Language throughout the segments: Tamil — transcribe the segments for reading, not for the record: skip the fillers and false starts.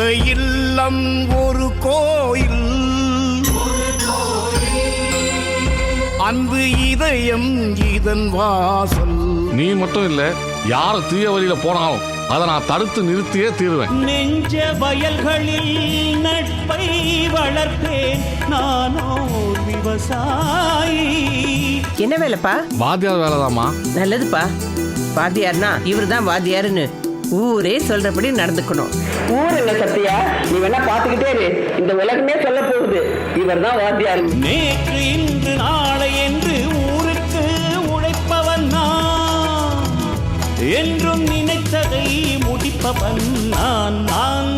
இந்த இல்லம் ஒரு கோயில், அன்பு இதயம் இதன் வாசல். நீ மட்டும் இல்ல, யார தீய வழியில போனாலும் அதை நான் தடுத்து நிறுத்தியே தீருவேன். நெஞ்ச வயல்களில் நட்பை வளர்ப்பேன், நானோ விவசாயி. என்ன வேலைப்பா? வாத்தியார் வேலைதாம்மா. நல்லதுப்பா. வாத்தியார்னா இவருதான் வாத்தியாருன்னு ஊரே சொல்றபடி நடந்துக்கணும். ஊர் என்ன சத்தியா, நீ வேணா பாத்துக்கிட்டே இரு, இந்த உலகமே சொல்ல போகுது இவர் தான் வாத்தியார். நேற்று இன்று நாளை என்று ஊருக்கு உழைப்பவன் நான், என்றும் நினைத்ததை முடிப்பவன் நான்.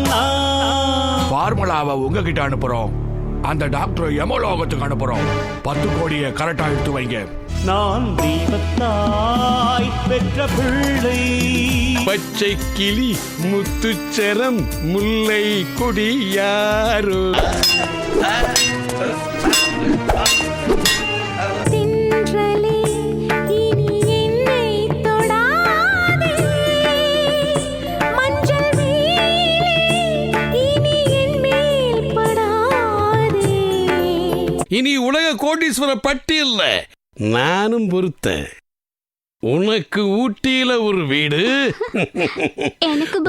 ஃபார்முலாவை உங்ககிட்ட அனுப்புறோம், அந்த டாக்டர் எமலோகத்துக்கு அனுப்புறோம். 10 கோடியை கரெக்டா எடுத்து வைங்க. நான் தெய்வத்தாய் பெற்ற பிள்ளை, பச்சை கிளி முத்துச்சரம் முல்லை கொடியாரோ. இனி உலக கோடீஸ்வர பட்டியல்ல நானும் பொறுத்தேன். உனக்கு ஊட்டியில ஒரு வீடு,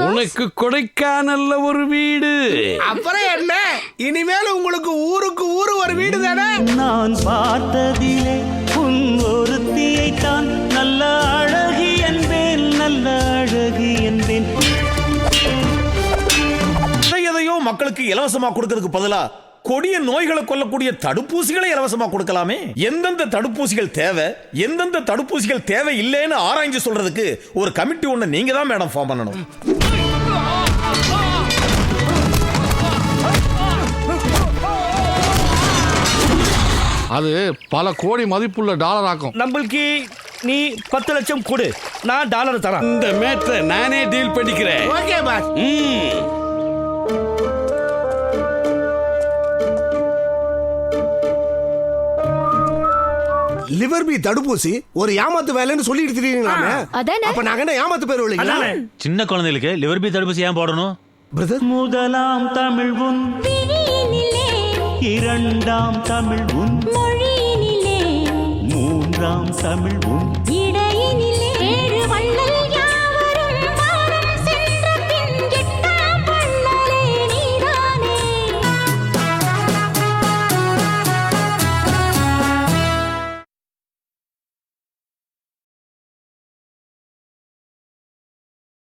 உனக்கு கொடைக்கானல்ல ஒரு வீடு. அப்புறம் என்ன, இனிமேல் உங்களுக்கு ஊருக்கு ஊரு ஒரு வீடு தானே. நான் பார்த்ததிலே உன் ஒருத்தியை தான் நல்ல அழகி என்பேன், நல்ல அழகி என்பேன். எதையோ மக்களுக்கு இலவசமா கொடுக்கிறதுக்கு பதிலா கொடிய நோய்களை கொல்லக்கூடிய தடுப்பூசிகளை இலவசமா கொடுக்கலாமே. எந்தெந்த தடுப்பூசிகள் தேவை, எந்தெந்த தடுப்பூசிகள் தேவை இல்லைன்னு ஆராய்ஞ்சு சொல்றதுக்கு ஒரு கமிட்டி ஒண்ணு நீங்க தான் மேடம் ஃபார்ம் பண்ணணும். அது பல கோடி மதிப்புள்ள டாலர் ஆக்கும். நம்மளுக்கு நீ 10 லட்சம் கொடு, நான் டாலர் தரேன். இந்த மேட்டரை நானே டீல் பண்ணிக்கிறேன். Okay pass. லிவர் பி தடுப்பூசி ஒரு ஏமாத்து வேலைன்னு சொல்லிட்டு இருக்கீங்களாமே. அப்ப நாங்க என்ன ஏமாத்து பேர் இல்லைங்களா? சின்ன குழந்தைகளுக்கு லிவர் பி தடுப்பூசி ஏன் போடணும்? பிரதர், முதலாம் தமிழ் உன் இரண்டாம் தமிழ் உன் மூன்றாம் தமிழ் உன்